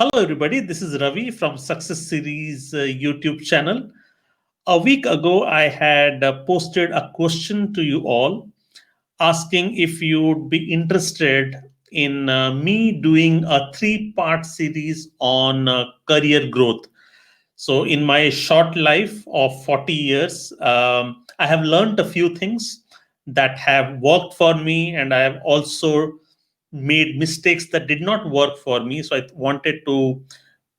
Hello, everybody. This is Ravi from Success Series YouTube channel. A week ago, I had posted a question to you all asking if you would be interested in me doing a three-part series on career growth. So, in my short life of 40 years, I have learned a few things that have worked for me, and I have also made mistakes that did not work for me. So, I wanted to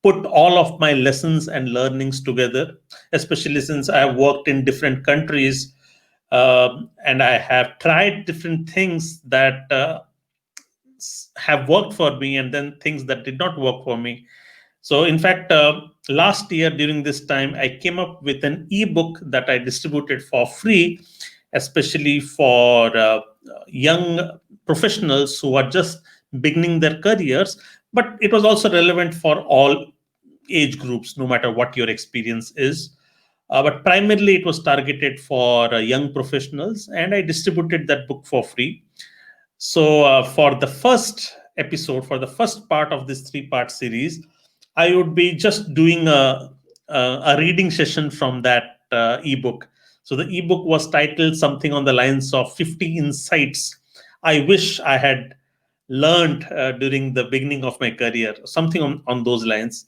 put all of my lessons and learnings together, especially since I have worked in different countries and I have tried different things that have worked for me and then things that did not work for me. So, in fact, last year during this time, I came up with an ebook that I distributed for free, especially for young professionals who are just beginning their careers. But it was also relevant for all age groups, no matter what your experience is. But primarily, it was targeted for young professionals, and I distributed that book for free. So, for the first episode, for the first part of this three-part series, I would be just doing a reading session from that ebook. So, the ebook was titled something on the lines of 50 Insights I Wish I Had Learned during the beginning of my career, something on those lines.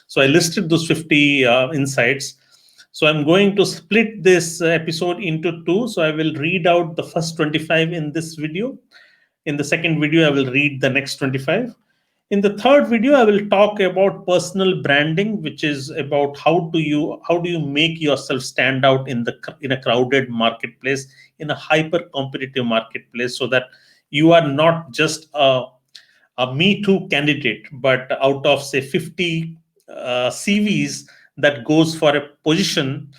So, I listed those 50 insights. So I'm going to split this episode into two. So I will read out the first 25 in this video. In the second video, I will read the next 25. In the third video, I will talk about personal branding, which is about how do you make yourself stand out in a crowded marketplace, in a hyper competitive marketplace, so that you are not just a Me Too candidate, but out of say 50 CVs that goes for a position,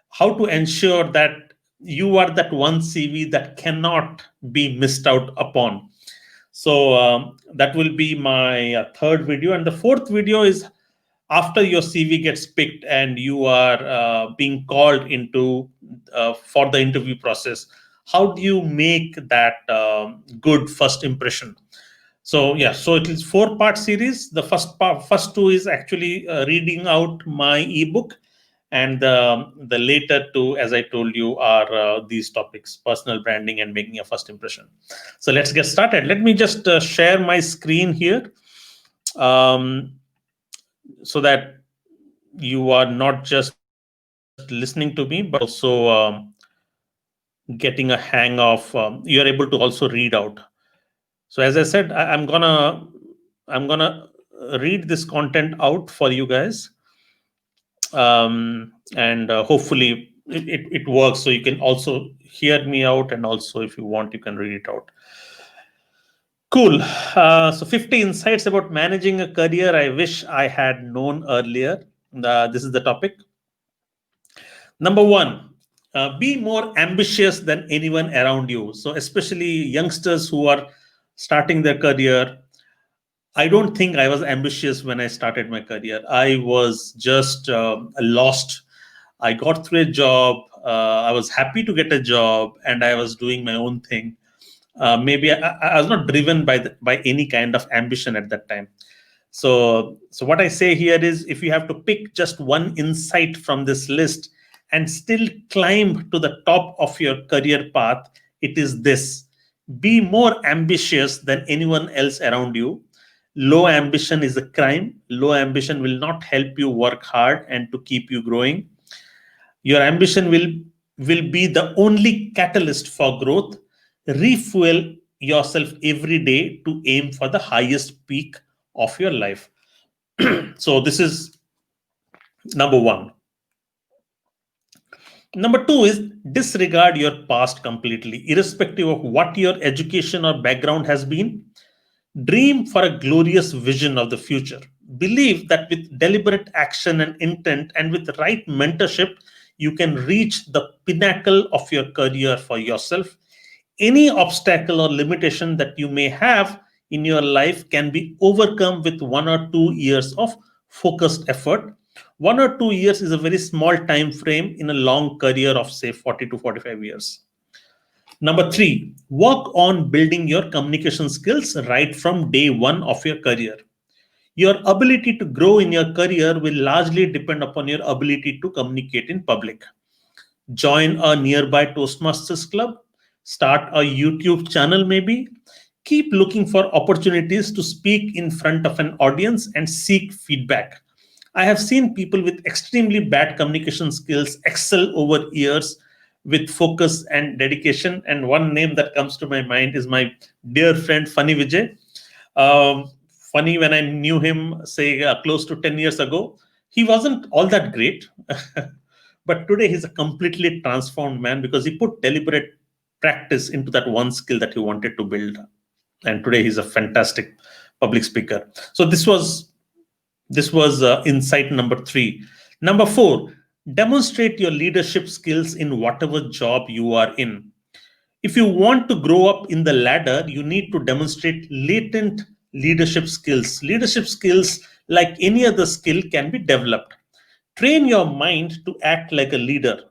how to ensure that you are that one CV that cannot be missed out upon. So that will be my third video. And the fourth video is after your CV gets picked and you are being called into for the interview process. How do you make that good first impression? So yeah, so it is four-part series. The first two is actually reading out my ebook, and the later two, as I told you, are these topics: personal branding and making a first impression. So let's get started. Let me just share my screen here, um, so that you are not just listening to me, but also getting a hang of. You are able to also read out. So as I said, I'm gonna read this content out for you guys, and hopefully it works. So you can also hear me out, and also if you want, you can read it out. Cool. So 50 insights about managing a career I wish I had known earlier. This is the topic. Number one, be more ambitious than anyone around you. So especially youngsters who are starting their career, I don't think I was ambitious when I started my career. I was just lost. I got through a job. I was happy to get a job, and I was doing my own thing. Maybe I was not driven by any kind of ambition at that time. So what I say here is, if you have to pick just one insight from this list and still climb to the top of your career path, it is this: be more ambitious than anyone else around you. Low ambition is a crime. Low ambition will not help you work hard and to keep you growing. Your ambition will be the only catalyst for growth. Refuel yourself every day to aim for the highest peak of your life. So this is number one. Number two is disregard your past completely, irrespective of what your education or background has been. Dream for a glorious vision of the future. Believe that with deliberate action and intent and with the right mentorship, you can reach the pinnacle of your career for yourself. Any obstacle or limitation that you may have in your life can be overcome with 1 or 2 years of focused effort. 1 or 2 years is a very small time frame in a long career of, say, 40 to 45 years. Number three, work on building your communication skills right from day one of your career. Your ability to grow in your career will largely depend upon your ability to communicate in public. Join a nearby Toastmasters club, start a YouTube channel, maybe. Keep looking for opportunities to speak in front of an audience and seek feedback. I have seen people with extremely bad communication skills excel over years with focus and dedication. And one name that comes to my mind is my dear friend Funny Vijay. Funny, when I knew him, say, close to 10 years ago, he wasn't all that great. But today he's a completely transformed man because he put deliberate practice into that one skill that he wanted to build. And today he's a fantastic public speaker. So this was insight number 3. Number 4, demonstrate your leadership skills in whatever job you are in. If you want to grow up in the ladder, you need to demonstrate latent leadership skills. Leadership skills, like any other skill, can be developed. Train your mind to act like a leader.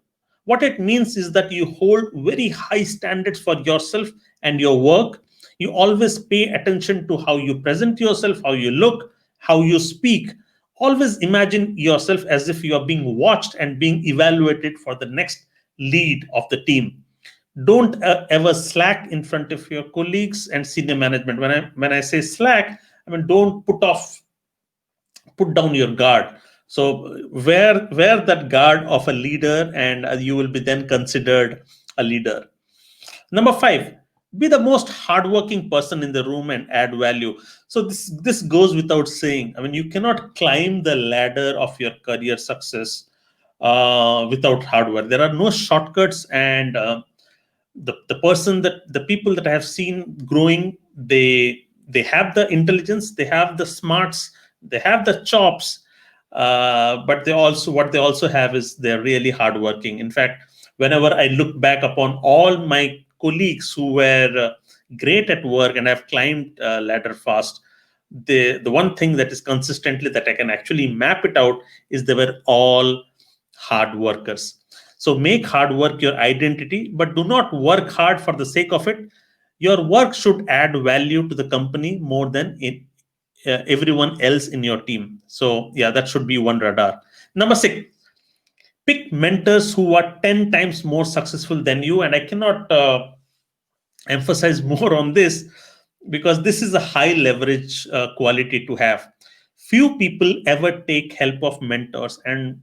What it means is that you hold very high standards for yourself and your work. You always pay attention to how you present yourself, how you look, how you speak. Always imagine yourself as if you are being watched and being evaluated for the next lead of the team. Don't ever slack in front of your colleagues and senior management. When I say slack, I mean don't put down your guard. So wear that guard of a leader, and you will be then considered a leader. Number 5, be the most hardworking person in the room and add value. So this goes without saying. I mean, you cannot climb the ladder of your career success without hard work. There are no shortcuts, and the people that I have seen growing, they have the intelligence, they have the smarts, they have the chops, but what they also have is they're really hardworking. In fact, whenever I look back upon all my colleagues who were great at work and have climbed ladder fast, the one thing that is consistently that I can actually map it out is they were all hard workers. So make hard work your identity, but do not work hard for the sake of it. Your work should add value to the company more than everyone else in your team. So yeah, that should be one radar. Number 6, pick mentors who are 10 times more successful than you. And I cannot emphasize more on this because this is a high leverage quality to have. Few people ever take help of mentors, and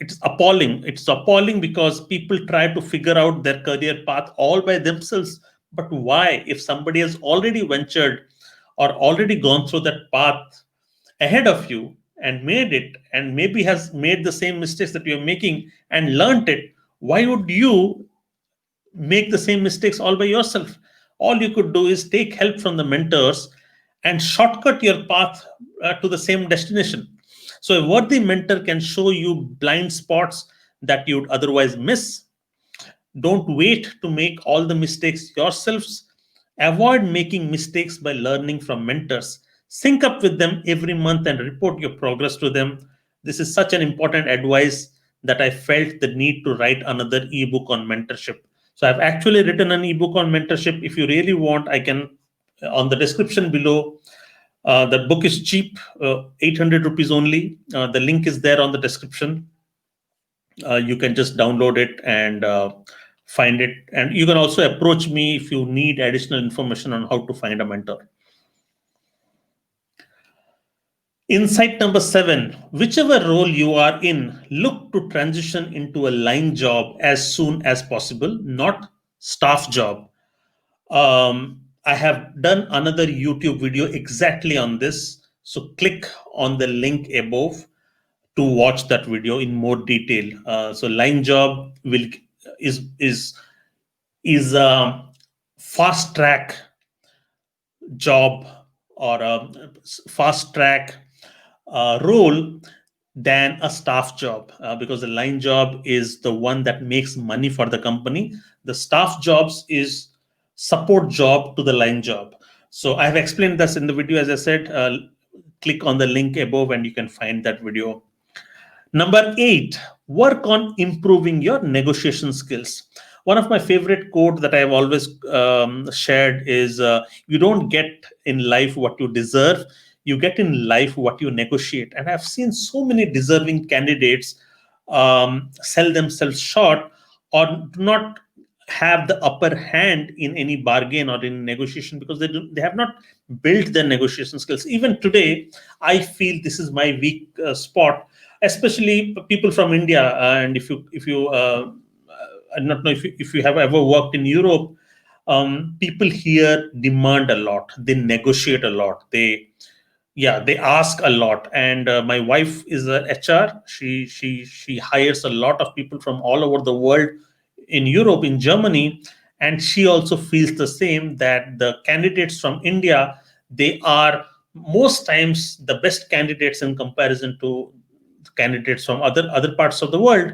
it's appalling. It's appalling because people try to figure out their career path all by themselves. But why? If somebody has already ventured or already gone through that path ahead of you and made it, and maybe has made the same mistakes that you're making and learned it, why would you make the same mistakes all by yourself? All you could do is take help from the mentors and shortcut your path to the same destination. So a worthy mentor can show you blind spots that you'd otherwise miss. Don't wait to make all the mistakes yourselves. Avoid making mistakes by learning from mentors. Sync up with them every month and report your progress to them. This is such an important advice that I felt the need to write another ebook on mentorship. So I've actually written an ebook on mentorship. If you really want, I can, on the description below, the book is cheap, 800 rupees only. The link is there on the description. You can just download it and find it. And you can also approach me if you need additional information on how to find a mentor. Insight number 7, whichever role you are in, look to transition into a line job as soon as possible, not staff job. I have done another YouTube video exactly on this. So click on the link above to watch that video in more detail. So line job is a fast track job or a fast track role than a staff job, because the line job is the one that makes money for the company. The staff jobs is support job to the line job. So I have explained this in the video. As I said, click on the link above and you can find that video. Number 8, work on improving your negotiation skills. One of my favorite quote that I've always shared is, you don't get in life what you deserve, you get in life what you negotiate. And I've seen so many deserving candidates sell themselves short, or do not have the upper hand in any bargain or in negotiation, because they have not built their negotiation skills. Even today, I feel this is my weak spot, especially people from India. And if you I do not know if you have ever worked in Europe. People here demand a lot. They negotiate a lot. They ask a lot. And my wife is a HR. She hires a lot of people from all over the world, in Europe, in Germany, and she also feels the same, that the candidates from India, they are most times the best candidates in comparison to candidates from other parts of the world,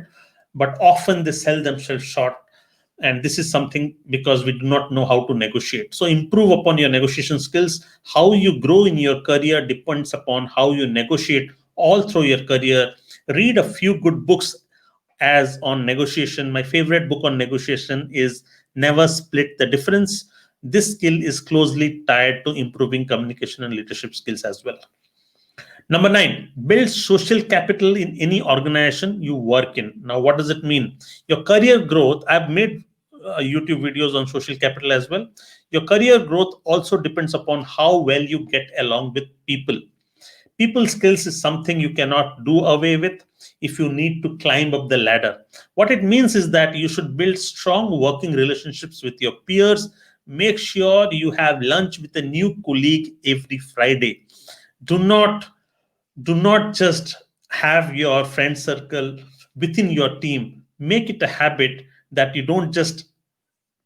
but often they sell themselves short. And this is something because we do not know how to negotiate. So improve upon your negotiation skills. How you grow in your career depends upon how you negotiate all through your career. Read a few good books as on negotiation. My favorite book on negotiation is Never Split the Difference. This skill is closely tied to improving communication and leadership skills as well. Number 9, build social capital in any organization you work in. Now, what does it mean? Your career growth, I've made YouTube videos on social capital as well. Your career growth also depends upon how well you get along with people. People skills is something you cannot do away with if you need to climb up the ladder. What it means is that you should build strong working relationships with your peers. Make sure you have lunch with a new colleague every Friday. Do not just have your friend circle within your team. Make it a habit that you don't just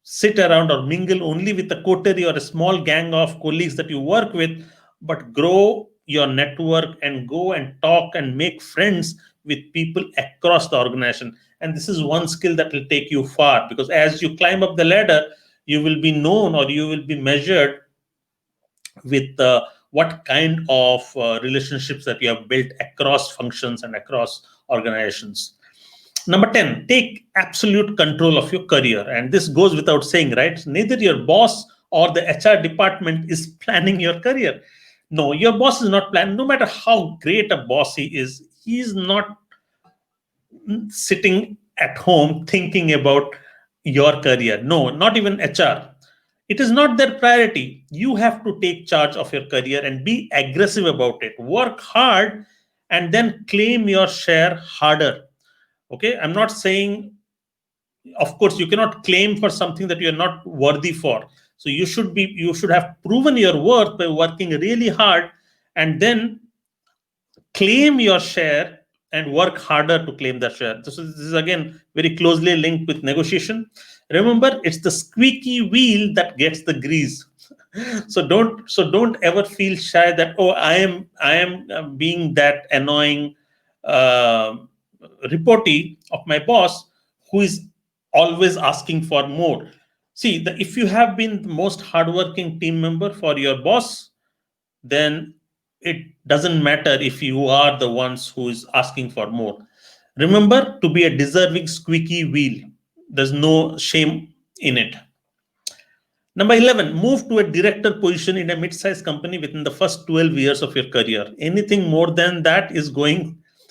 sit around or mingle only with a coterie or a small gang of colleagues that you work with, but grow your network and go and talk and make friends with people across the organization. And this is one skill that will take you far, because as you climb up the ladder, you will be known, or you will be measured with what kind of relationships that you have built across functions and across organizations. Number 10, take absolute control of your career. And this goes without saying, right? Neither your boss or the HR department is planning your career. No, your boss is not planning. No matter how great a boss he is not sitting at home thinking about your career. No, not even HR. It is not their priority. You have to take charge of your career and be aggressive about it. Work hard and then claim your share harder. Okay, I'm not saying, of course, you cannot claim for something that you're not worthy for. So you should have proven your worth by working really hard, and then claim your share and work harder to claim that share. This is again very closely linked with negotiation. Remember, it's the squeaky wheel that gets the grease. So don't ever feel shy that, oh, I am being that annoying uh, reportee of my boss who is always asking for more. See, if you have been the most hardworking team member for your boss, then it doesn't matter if you are the ones who is asking for more. Remember to be a deserving squeaky wheel. There's no shame in it. Number 11, move to a director position in a mid-sized company within the first 12 years of your career. Anything more than that is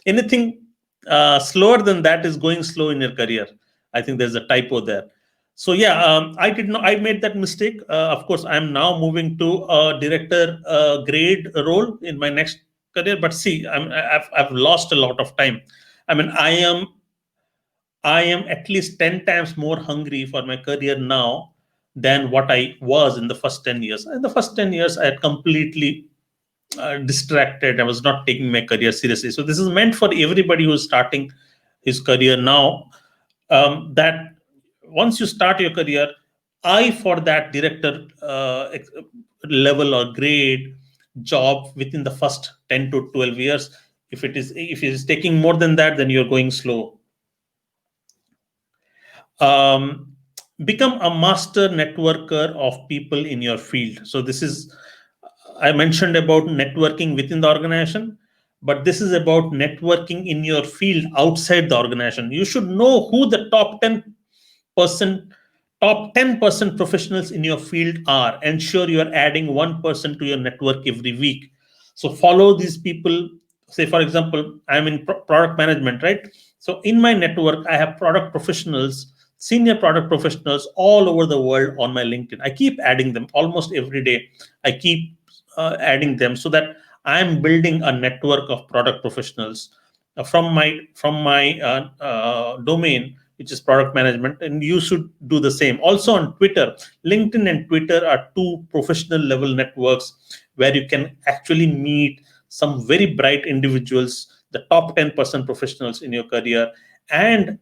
anything slower than that is going slow in your career. I think there's a typo there. So yeah, I made that mistake. Of course, I'm now moving to a director grade role in my next career. But see, I've lost a lot of time. I mean, I am at least 10 times more hungry for my career now than what I was in the first 10 years. In the first 10 years, I had completely distracted. I was not taking my career seriously. So this is meant for everybody who's starting his career now. That once you start your career, eye for that director level or grade job within the first 10 to 12 years. If it is taking more than that, then you're going slow. um, Become a master networker of people in your field. So this is, I mentioned about networking within the organization, but this is about networking in your field outside the organization. You should know who the top 10% percent, top 10% professionals in your field are. Ensure you are adding 1% to your network every week. So follow these people. Say, for example, I'm in product management, right? So in my network, I have product professionals, senior product professionals all over the world on my LinkedIn. I keep adding them almost every day. I keep adding them so that I'm building a network of product professionals from my domain, which is product management, and you should do the same. Also on Twitter, LinkedIn and Twitter are two professional level networks where you can actually meet some very bright individuals, the top 10% professionals in your career, and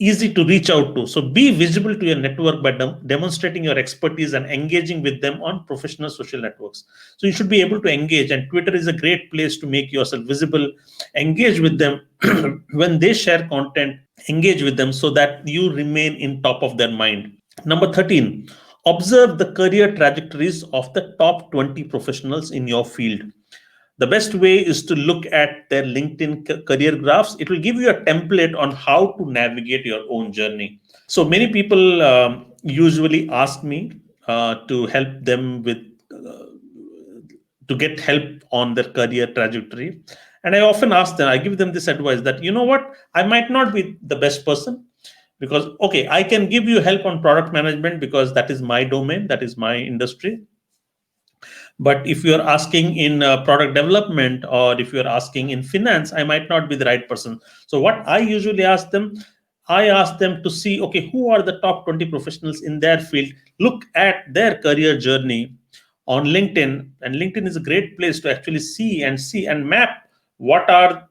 easy to reach out to. So be visible to your network by demonstrating your expertise and engaging with them on professional social networks. So you should be able to engage, and Twitter is a great place to make yourself visible. Engage with them when they share content. Engage with them so that you remain in top of their mind. Number 13, observe the career trajectories of the top 20 professionals in your field. The best way is to look at their LinkedIn career graphs. It will give you a template on how to navigate your own journey. So many people usually ask me to help them with to get help on their career trajectory. And I often ask them, I give them this advice that, you know what, I might not be the best person, because, okay, I can give you help on product management because that is my domain, that is my industry. But if you're asking in product development, or if you're asking in finance, I might not be the right person. So what I usually ask them, I ask them to see, okay, who are the top 20 professionals in their field? Look at their career journey on LinkedIn. And LinkedIn is a great place to actually see and map what are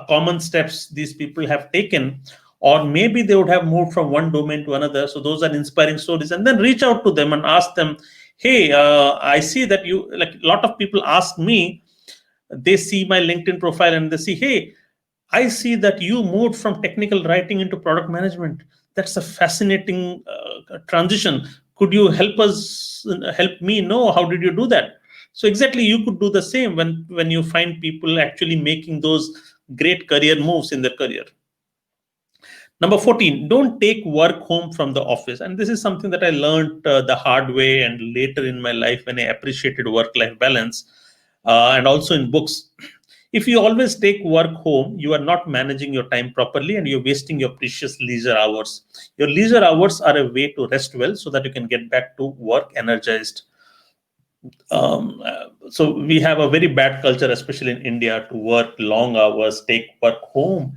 common steps these people have taken. Or maybe they would have moved from one domain to another. So those are inspiring stories. And then reach out to them and ask them, hey, I see that you, like, a lot of people ask me, they see my LinkedIn profile and they see, hey, I see that you moved from technical writing into product management. That's a fascinating transition. Could you help me know how did you do that? So exactly, you could do the same when you find people actually making those great career moves in their career. Number 14, don't take work home from the office. And this is something that I learned the hard way and later in my life when I appreciated work-life balance, and also in books. If you always take work home, you are not managing your time properly and you're wasting your precious leisure hours. Your leisure hours are a way to rest well so that you can get back to work energized. So we have a very bad culture, especially in India, to work long hours, take work home,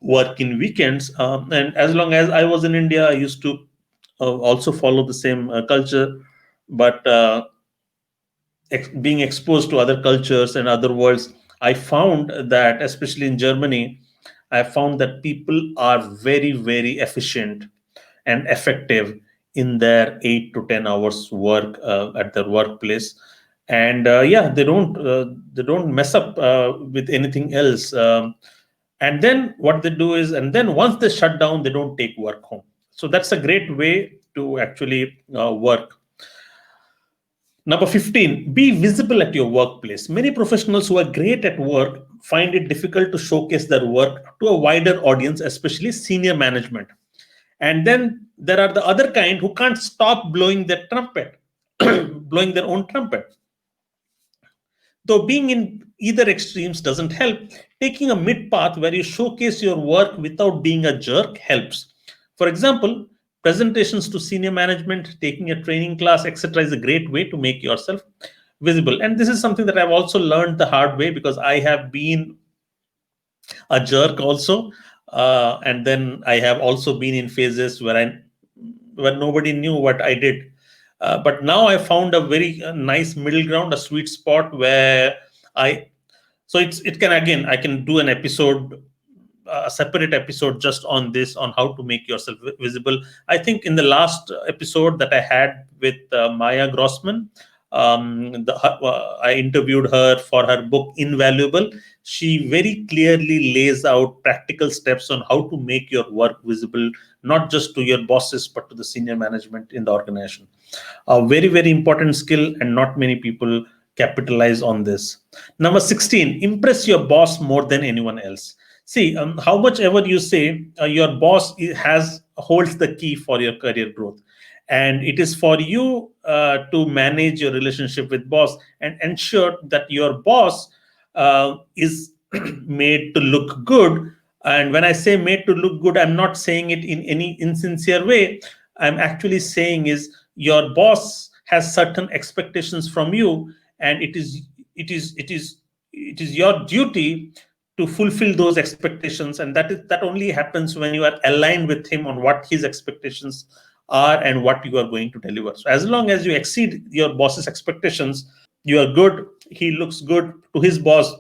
work in weekends. And as long as I was in India, I used to also follow the same culture. But being exposed to other cultures and other worlds, I found that, especially in Germany, I found that people are very, very efficient and effective in their 8 to 10 hours work at their workplace. And yeah, they don't mess up with anything else. And then what they do is, and then once they shut down, they don't take work home. So that's a great way to actually work. Number 15, be visible at your workplace. Many professionals who are great at work find it difficult to showcase their work to a wider audience, especially senior management. And then there are the other kind who can't stop blowing their trumpet, blowing their own trumpet. Though being in either extremes doesn't help, taking a mid path where you showcase your work without being a jerk helps. For example, presentations to senior management, taking a training class, etc., is a great way to make yourself visible. And this is something that I've also learned the hard way, because I have been a jerk also. And then I have also been in phases where nobody knew what I did. But now I found a very nice middle ground, a sweet spot where I. So it can, again, I can do an episode, a separate episode just on this, on how to make yourself visible. I think in the last episode that I had with Maya Grossman, I interviewed her for her book Invaluable. She very clearly lays out practical steps on how to make your work visible, not just to your bosses, but to the senior management in the organization. A very, very important skill, and not many people capitalize on this. Number 16, impress your boss more than anyone else. See, how much ever you say, your boss has holds the key for your career growth. And it is for you to manage your relationship with boss and ensure that your boss is made to look good. And when I say made to look good, I'm not saying it in any insincere way. I'm actually saying is your boss has certain expectations from you, and it is your duty to fulfill those expectations. And that only happens when you are aligned with him on what his expectations are and what you are going to deliver. So as long as you exceed your boss's expectations, you are good. He looks good to his boss.